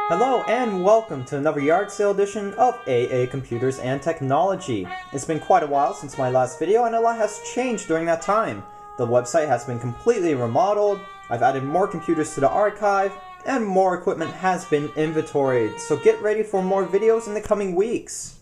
Hello and welcome to another yard sale edition of AA Computers and Technology. It's been quite a while since my last video and a lot has changed during that time. The website has been completely remodeled, I've added more computers to the archive, and more equipment has been inventoried, so get ready for more videos in the coming weeks.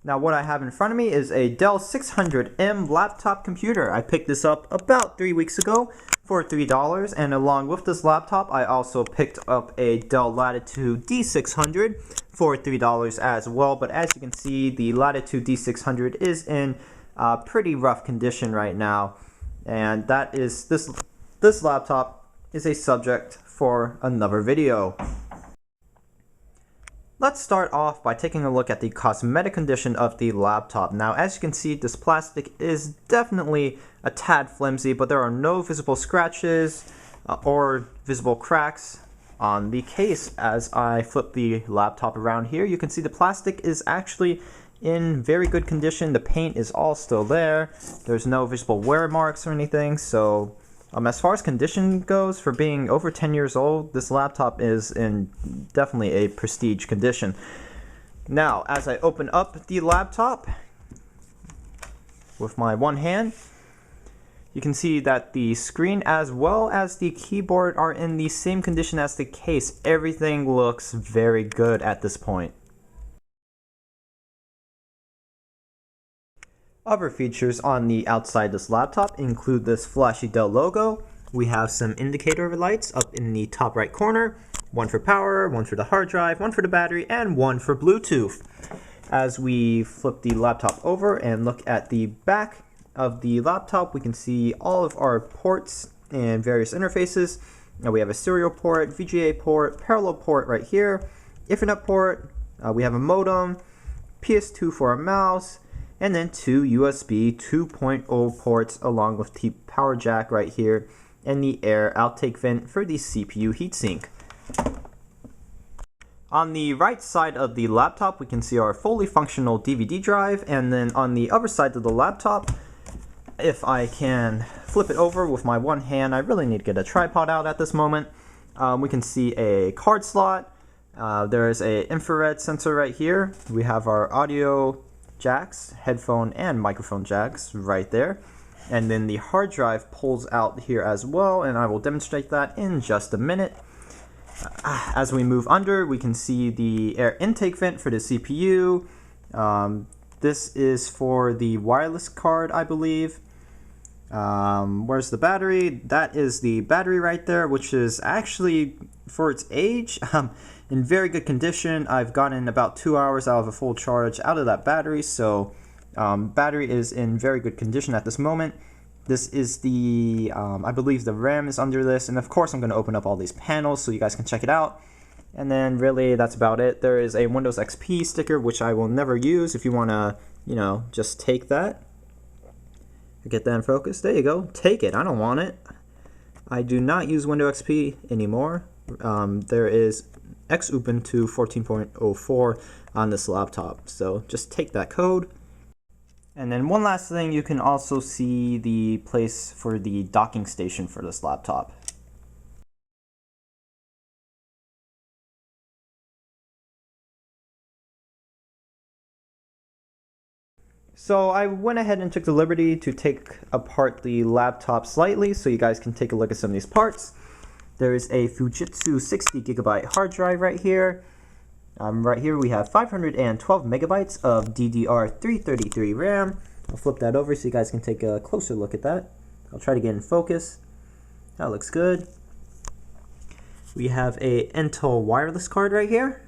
Now what I have in front of me is a Dell 600M laptop computer. I picked this up about 3 weeks ago for $3, and along with this laptop I also picked up a Dell Latitude D600 for $3 as well. But as you can see, the Latitude D600 is in pretty rough condition right now, and that is this laptop is a subject for another video. Let's start off by taking a look at the cosmetic condition of the laptop. Now, as you can see, this plastic is definitely a tad flimsy, but there are no visible scratches or visible cracks on the case. As I flip the laptop around here, you can see the plastic is actually in very good condition. The paint is all still there. There's no visible wear marks or anything, so as far as condition goes, for being over 10 years old, this laptop is in definitely a prestige condition. Now, as I open up the laptop with my one hand, you can see that the screen as well as the keyboard are in the same condition as the case. Everything looks very good at this point. Other features on the outside of this laptop include this flashy Dell logo. We have some indicator lights up in the top right corner, one for power, one for the hard drive, one for the battery, and one for Bluetooth. As we flip the laptop over and look at the back of the laptop, we can see all of our ports and various interfaces. Now we have a serial port, VGA port, parallel port right here, Ethernet port, we have a modem, PS2 for our mouse, and then two USB 2.0 ports along with the power jack right here and the air outtake vent for the CPU heatsink. On the right side of the laptop we can see our fully functional DVD drive, and then on the other side of the laptop, if I can flip it over with my one hand, I really need to get a tripod out at this moment, we can see a card slot, there is an infrared sensor right here, we have our audio jacks, headphone and microphone jacks right there, and then the hard drive pulls out here as well, and I will demonstrate that in just a minute. As we move under, we can see the air intake vent for the CPU. This is for the wireless card, I believe. Where's the battery? That is the battery right there, which is actually, for its age, in very good condition. I've gotten about 2 hours out of a full charge out of that battery, so battery is in very good condition at this moment. This is the, I believe the RAM is under this, and of course I'm going to open up all these panels so you guys can check it out. And then really that's about it. There is a Windows XP sticker, which I will never use. If you want to, just take that. Get that in focus. There you go. Take it. I don't want it. I do not use Windows XP anymore. There is Ubuntu 14.04 on this laptop, so just take that code. And then one last thing, you can also see the place for the docking station for this laptop. So I went ahead and took the liberty to take apart the laptop slightly so you guys can take a look at some of these parts. There is a Fujitsu 60GB hard drive right here. Right here we have 512 megabytes of DDR333 RAM. I'll flip that over so you guys can take a closer look at that. I'll try to get in focus. That looks good. We have a Intel wireless card right here.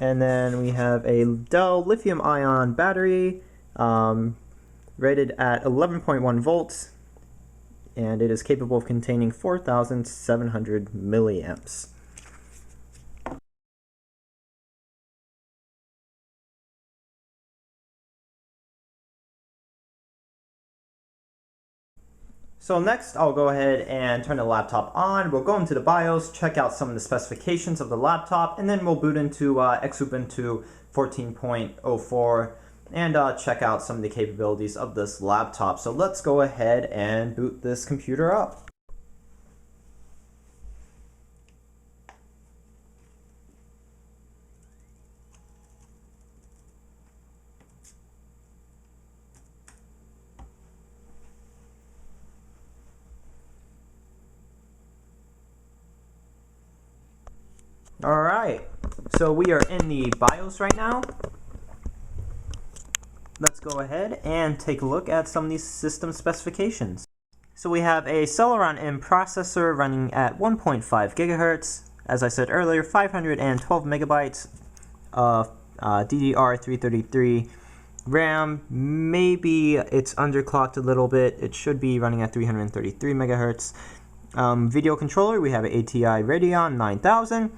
And then we have a Dell lithium-ion battery rated at 11.1 volts. And it is capable of containing 4,700 milliamps. So next I'll go ahead and turn the laptop on. We'll go into the BIOS, check out some of the specifications of the laptop, and then we'll boot into Ubuntu 14.04 and check out some of the capabilities of this laptop. So let's go ahead and boot this computer up. Alright, so we are in the BIOS right now. Let's go ahead and take a look at some of these system specifications. So we have a Celeron M processor running at 1.5 gigahertz. As I said earlier, 512 megabytes of DDR333 RAM. Maybe it's underclocked a little bit. It should be running at 333 megahertz. Video controller, we have an ATI Radeon 9000,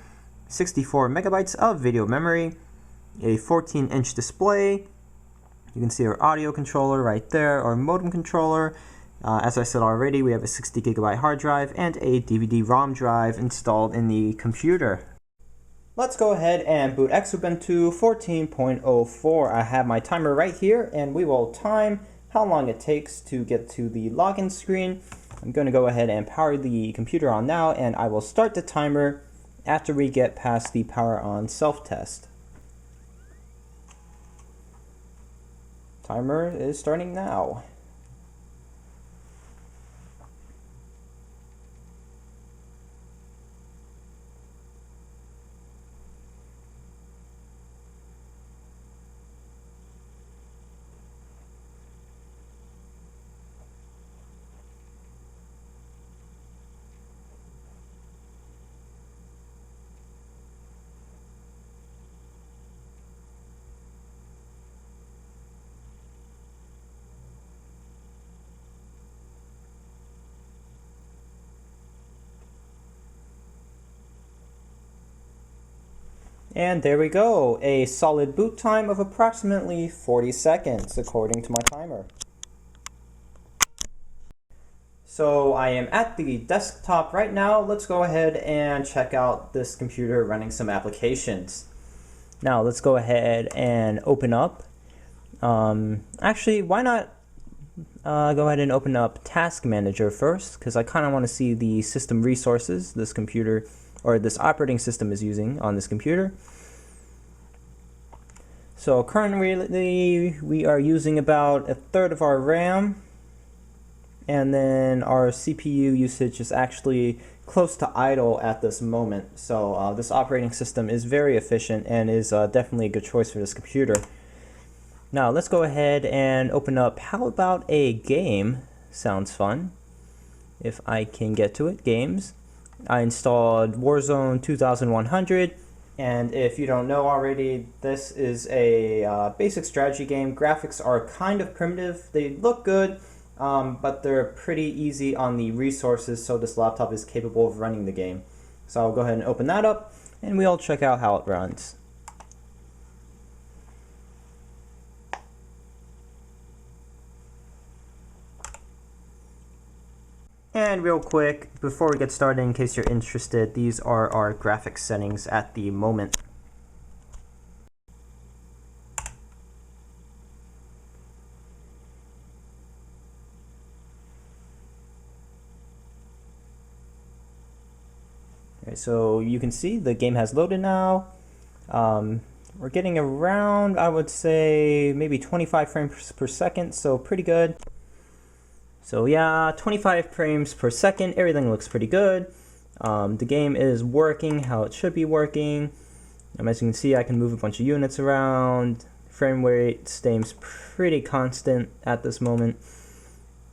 64 megabytes of video memory, a 14-inch display. You can see our audio controller right there, our modem controller. As I said already, we have a 60 gigabyte hard drive and a DVD-ROM drive installed in the computer. Let's go ahead and boot Xubuntu 14.04. I have my timer right here, and we will time how long it takes to get to the login screen. I'm going to go ahead and power the computer on now, and I will start the timer after we get past the power on self-test. Timer is starting now. And there we go, a solid boot time of approximately 40 seconds according to my timer. So I am at the desktop right now. Let's go ahead and check out this computer running some applications. Now let's go ahead and open up. Actually, why not go ahead and open up Task Manager first, because I kind of want to see the system resources this computer or this operating system is using on this computer. So currently we are using about a third of our RAM, and then our CPU usage is actually close to idle at this moment. So this operating system is very efficient and is definitely a good choice for this computer. Now let's go ahead and open up, how about a game? Sounds fun. If I can get to it, games. I installed Warzone 2100, and if you don't know already, this is a basic strategy game. Graphics are kind of primitive. They look good, but they're pretty easy on the resources, so this laptop is capable of running the game. So I'll go ahead and open that up, and we'll check out how it runs. And real quick, before we get started, in case you're interested, these are our graphics settings at the moment. Okay, so you can see the game has loaded now. We're getting around, I would say, maybe 25 frames per second, so pretty good. So yeah, 25 frames per second, everything looks pretty good. The game is working how it should be working. As you can see, I can move a bunch of units around. Frame rate stays pretty constant at this moment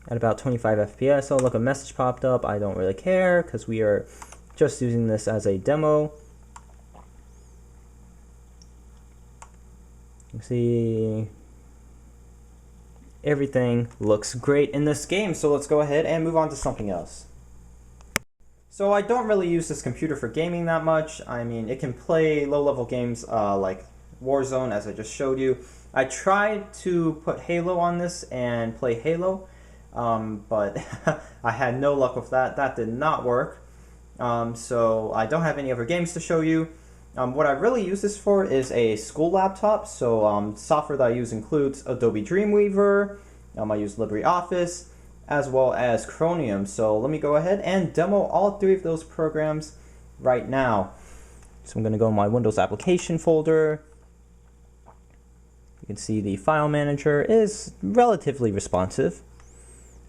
at about 25 FPS. Oh look, a message popped up. I don't really care because we are just using this as a demo. You see, everything looks great in this game, so let's go ahead and move on to something else. So I don't really use this computer for gaming that much. I mean, it can play low-level games like Warzone, as I just showed you. I tried to put Halo on this and play Halo, but I had no luck with that. That did not work. So I don't have any other games to show you. What I really use this for is a school laptop. So software that I use includes Adobe Dreamweaver, I use Libreoffice, as well as Chromium. So let me go ahead and demo all three of those programs right now. So I'm going to go in my Windows application folder. You can see the file manager is relatively responsive.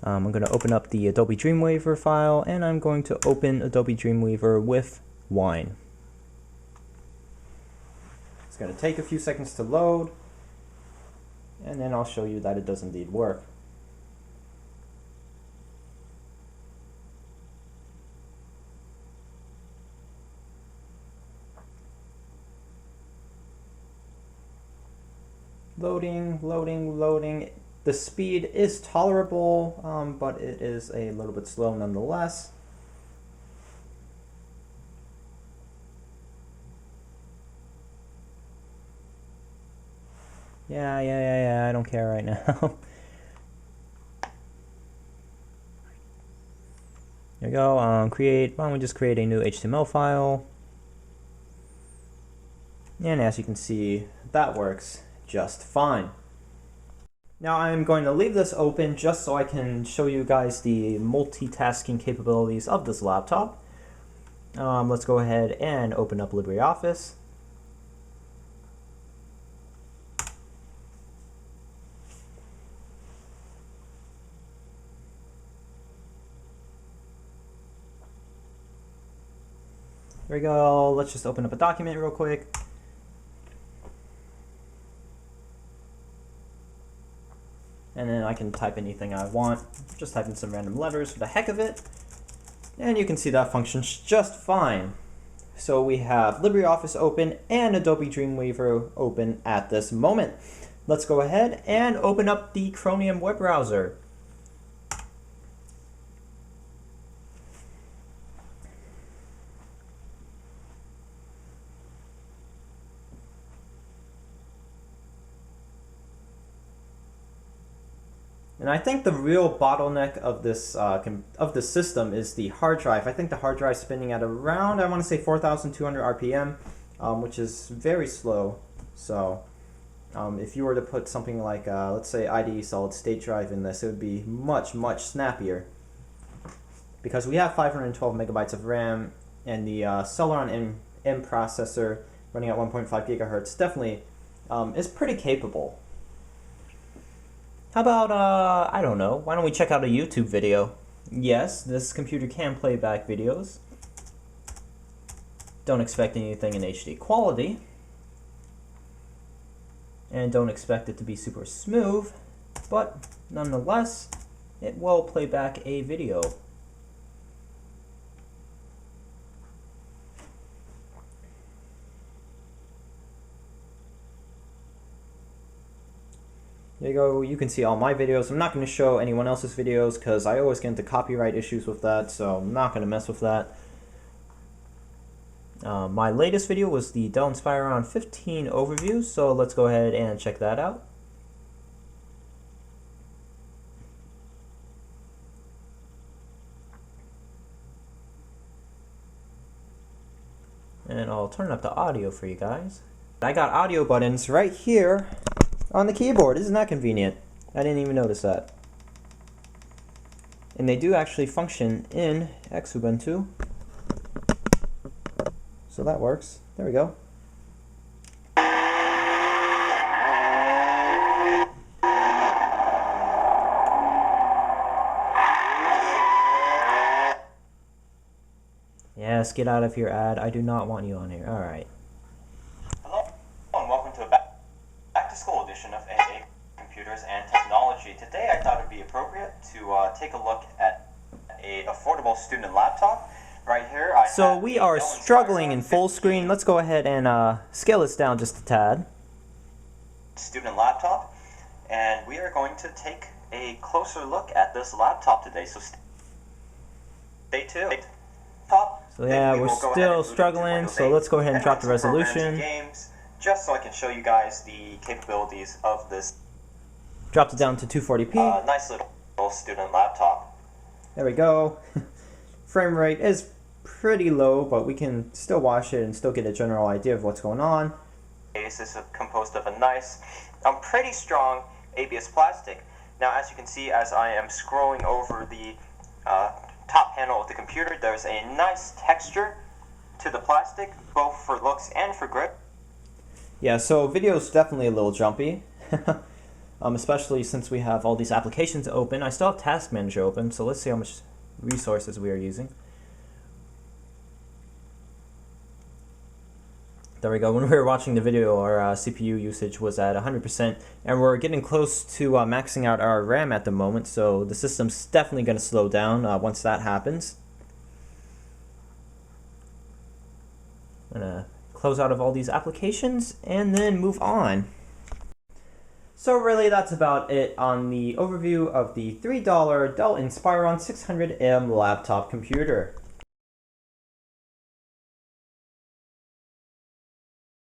I'm going to open up the Adobe Dreamweaver file, and I'm going to open Adobe Dreamweaver with Wine. It's going to take a few seconds to load, and then I'll show you that it does indeed work. Loading, loading, loading. The speed is tolerable, but it is a little bit slow nonetheless. Yeah, I don't care right now. There we go. Why don't we just create a new HTML file? And as you can see, that works just fine. Now I'm going to leave this open just so I can show you guys the multitasking capabilities of this laptop. Let's go ahead and open up Libreoffice. There we go. Let's just open up a document real quick. And then I can type anything I want. Just type in some random letters for the heck of it. And you can see that functions just fine. So we have Libreoffice open and Adobe Dreamweaver open at this moment. Let's go ahead and open up the Chromium web browser. And I think the real bottleneck of this system is the hard drive. I think the hard drive is spinning at around, I want to say 4,200 RPM, which is very slow. So if you were to put something like, let's say IDE solid state drive in this, it would be much, much snappier. Because we have 512 megabytes of RAM, and the Celeron M processor running at 1.5 gigahertz definitely is pretty capable. How about, I don't know, why don't we check out a YouTube video? Yes, this computer can play back videos. Don't expect anything in HD quality. And don't expect it to be super smooth, but nonetheless, it will play back a video. There you go, you can see all my videos. I'm not going to show anyone else's videos because I always get into copyright issues with that, so I'm not going to mess with that. My latest video was the Dell Inspiron 15 overview, so let's go ahead and check that out. And I'll turn up the audio for you guys. I got audio buttons right here on the keyboard. Isn't that convenient? I didn't even notice that. And they do actually function in Ubuntu. So that works. There we go. Yes, get out of here, ad. I do not want you on here. Alright. Hello, and welcome to a back to school edition of ATI Computers and Technology. Today I thought it would be appropriate to take a look at an affordable student laptop. Right here, so we are struggling in full screen. Let's go ahead and scale this down just a tad. Student laptop, and we are going to take a closer look at this laptop today. So stay tuned. So yeah, we're still struggling. So let's go ahead and drop the resolution. Games, just so I can show you guys the capabilities of this. Dropped it down to 240p. Nice little student laptop. There we go. Frame rate is pretty low, but we can still watch it and still get a general idea of what's going on. This is composed of a nice, pretty strong ABS plastic. Now, as you can see, as I am scrolling over the top panel of the computer, there's a nice texture to the plastic, both for looks and for grip. Yeah, so video is definitely a little jumpy, especially since we have all these applications open. I still have Task Manager open, so let's see how much resources we are using. There we go. When we were watching the video, our CPU usage was at 100%, and we're getting close to maxing out our RAM at the moment, so the system's definitely going to slow down once that happens. I'm going to close out of all these applications and then move on. So really, that's about it on the overview of the $3 Dell Inspiron 600m laptop computer.